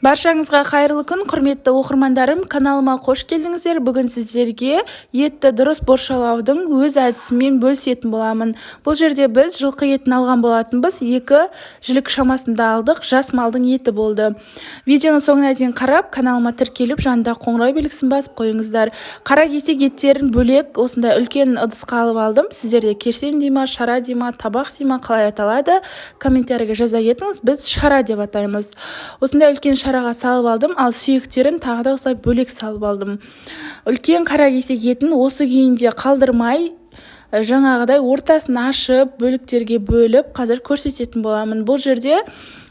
Баршаңызға қайырлы күн, құрметті оқырмандарым, каналыма қош келдіңіздер. Бүгін сіздерге етті дұрыс боршалаудың өз әдісімен бөлісетін боламын. Бұл жерде біз жылқы етін алған болатынбыз, 2 жілік шамасында алдық, жас малдың еті болды. Видеоны соңына дейін қарап, каналыма тіркеліп, жанында қоңырау белгісін басып қойыңыздар. Қара кесек еттерін бөлек осындай үлкен ыдысқа алып алдым. Сіздерде керсен дейма, шара дейма, табақ дейма, қалай аталады? Комментарийге жаза кетіңіз, біз шара деп атаймыз. Осындай үлкен шараға салып алдым, ал сүйектерін тағы да осылай бөлек салып алдым. Үлкен қара кесек етін осы күйінде қалдырмай, жаңағыдай ортасын ашып, бөліктерге бөліп, қазір көрсететін боламын. Бұл жерде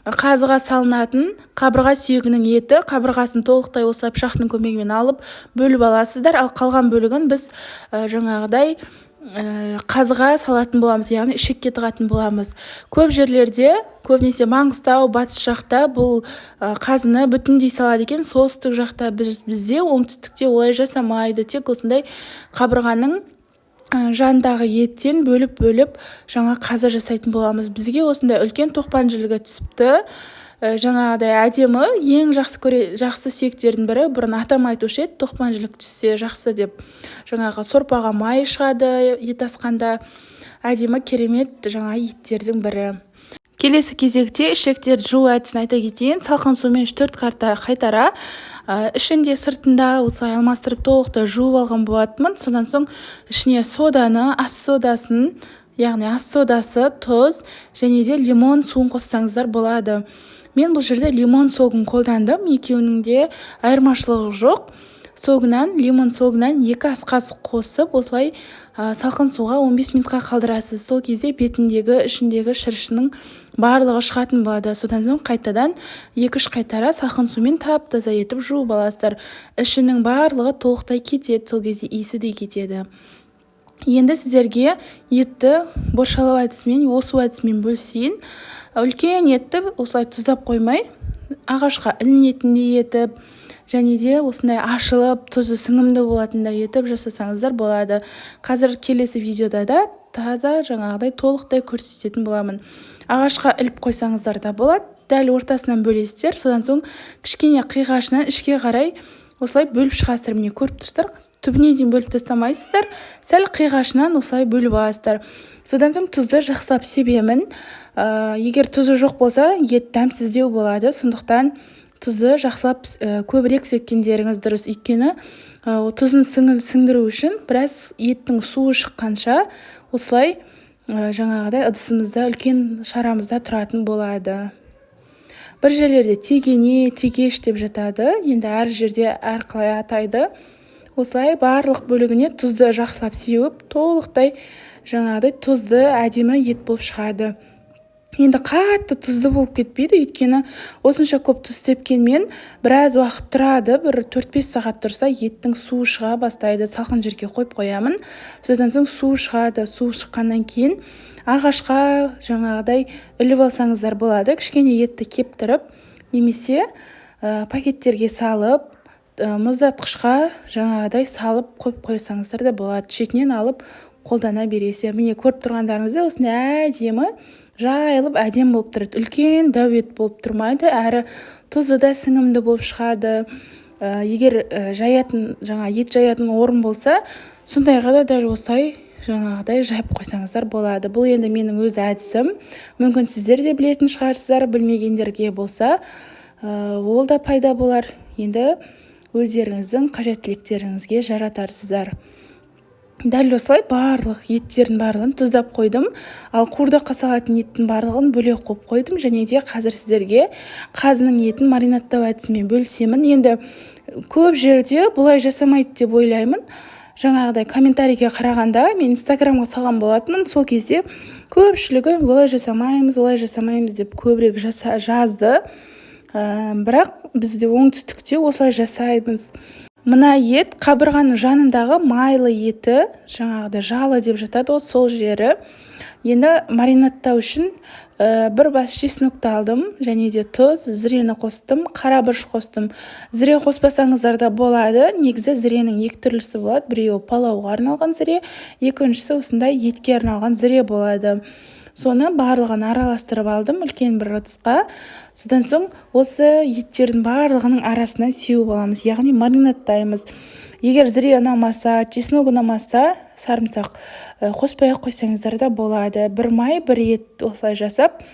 қазыға салынатын қабырға сүйегінің еті, қабырғасын толықтай осылай пышақтың көмегімен алып бөліп аласыздар, ал қалған бөлігін біз жаңағыдай қазыға салатын боламыз, яғни ішекке тығатын боламыз. Көп жерлерде, көбінесе Маңғыстау, батыс жақта бұл қазыны бүтіндей салады екен. Солтүстік жақта бізде, оңтүстікте олай жасамайды. Тек осындай қабырғаның жандағы еттен бөліп жаңа қазы жасайтын боламыз. Бізге осындай үлкен тоқпан жілігі түсіпті. Жаңағыдай әдемі, ең жақсы сүйектердің бірі, бұрын атам айтушы еді, тоқпан жілік түссе жақсы деп. Жаңағы сорпаға май шығады, ет асқанда әдемі керемет жаңа еттердің бірі. Келесі кезекте ішектерді жуу әдісін айта кетейін. Салқын сумен 3-4 қарта қайтара, ішінде сыртында осылай алмастырып толықтай жуып алған болатынмын. Содан соң ішіне соданы, ас содасын, яғни ас содасы, тұз және де лимон суын қоссаңыздар болады. Мен бұл жерде лимон согын қолдандым, екеуінің де айырмашылығы жоқ. Лимон согынан 2 ас қасық қосып, осылай салқын суға 15 минутқа қалдырасыз. Сол кезде бетіндегі, ішіндегі шірішінің барлығы шығатын болады. Содан соң қайтадан 2-3 қайтара салқын сумен тап-таза етіп жуып аласыздар. Ішінің барлығы толықтай кетеді, сол кезде иісі де кетеді. Енді сіздерге етті боршалау әдісімен, осу әдісімен бөлісейін. Үлкен етті осылай тұздап қоймай, ағашқа ілінетіндей етіп, және де осындай ашылып, тұзы сіңімді болатындай етіп жасасаңыздар болады. Қазір келесі видеода да таза жаңағыдай толықтай көрсететін боламын. Ағашқа іліп қойсаңыздар да болады. Дәл ортасынан бөлесіздер, содан соң кішкене қиғашынан ішке қарай осылай бөліп шығасыздар. Міне көріп тұрсыздар, түбіне дейін бөліп тастамайсыздар, сәл қиғашынан осылай бөліп аласыздар. Содан соң тұзды жақсылап себемін. Егер тұзы жоқ болса, ет дәмсіздеу болады. Сондықтан тұзды жақсылап көбірек сепкендеріңіз дұрыс. Өйткені тұзын сіңдіру үшін біраз еттің суы шыққанша осылай жаңағыдай ыдысымызда, үлкен шарамызда тұратын болады. Бір жерлерде тегене, тегеш деп жатады. Енді әр жерде әрқалай атайды. Осылай барлық бөлігіне тұзды жақсылап сеуіп, толықтай жаңағыдай тұзды әдемі ет болып шығады. Енді қатты тұзды болып кетпейді, өйткені осынша көп тұз сепкенмен біраз уақыт тұрады, бір 4-5 сағат тұрса, еттің суы шыға бастайды. Салқын жерге қойып қоямын. Содан соң суы шығады. Суы шыққаннан кейін ағашқа жаңағыдай іліп алсаңыздар болады. Кішкене етті кептіріп, немесе пакеттерге салып, мұздатқышқа жаңағыдай салып қойып қойсаңыздар да болады. Шетінен алып қолдана бересіздер. Міне көріп тұрғандарыңызда осындай әдемі жайылып әдем болып тұрады. Үлкен дәу ет болып тұрмайды, әрі тұзы да сіңімді болып шығады. Егер ет жаятын орын болса, сондайға да дәл осылай жаңағыдай жайып қойсаңыздар болады. Бұл енді менің өз әдісім. Мүмкін сіздер де білетін шығарсыздар, білмегендерге болса, ол да пайда болар. Енді өздеріңіздің қажеттіліктеріңізге жаратарсыздар. Дәл осылай барлық еттердің барлығын тұздап қойдым, ал қуырдаққа салатын еттің барлығын бөлек қойып қойдым, және де қазір сіздерге қазының етін маринаттау әдісімен бөлісемін. Енді көп жерде бұлай жасамайды деп ойлаймын. Жаңағыдай комментарийге қарағанда мен инстаграмға салған болатынмын, сол кезде көпшілігі олай жасамаймыз деп көбірек жазды. Бірақ бізде оңтүстікте осылай жасаймыз. Мына ет қабырғаның жанындағы майлы еті, жаңағыдай жалы деп жатады, сол жері. Енді маринаттау үшін бір бас чеснокты алдым, және де тұз, зірені қостым, қара бұрыш қостым. Зіре қоспасаңыздар да болады. Негізі зіренің 2 түрлісі болады. Біреуі палауға арналған зіре, екіншісі осындай етке арналған зіре болады. соны барлығын араластырып алдым үлкен бір ыдысқа. Содан соң осы еттердің барлығының арасына сеуіп аламыз, яғни маринадтаймыз. Егер зіре ұнамаса, чеснок ұнамаса, сарымсақ қоспай-ақ қойсаңыздар да болады. Бір май, бір ет осылай жасап,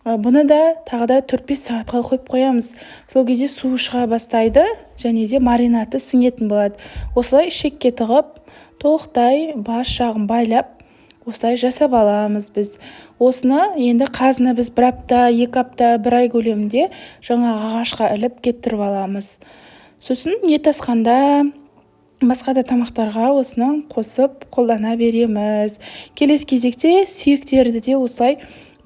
бұны да тағы да 4-5 сағатқа қойып қоямыз. Сол кезде суы шыға бастайды және де маринаты сіңетін болады. Осылай шекке тығып, толықтай бас жағын байлап, осылай жасап аламыз біз. Осыны енді қазына біз 1 апта, 2 апта, 1 ай көлемінде жаңа ағашқа іліп кептіріп аламыз. Сосын ет асқанда басқа да тамақтарға осыны қосып қолдана береміз. Келесі кезекте сүйектерді де осылай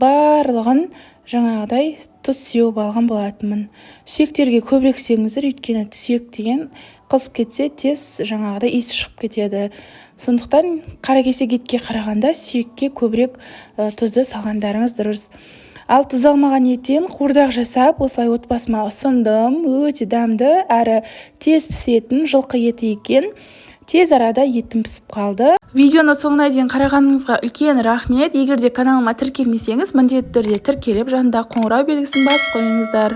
барлығын жаңағыдай тұз сеуіп алған болатынмын. Сүйектерге көбірек сеңіздер, өйткені сүйек деген қызып кетсе тез жаңағыдай иісі шығып кетеді. Сондықтан қаракесек етке қарағанда сүйекке көбірек тұзды салғандарыңыз дұрыс. Ал тұз алмаған еттен қуырдақ жасап, осылай отбасыма ұсындым. Өте дәмді әрі тез пісетін жылқы еті екен. Тез арада еттім пісіп қалды. Видеоны соңына дейін қарағаныңызға үлкен рахмет. Егер де каналыма тіркелмесеңіз, міндетті түрде тіркеліп, жанында қоңырау белгісін басып қойыңыздар.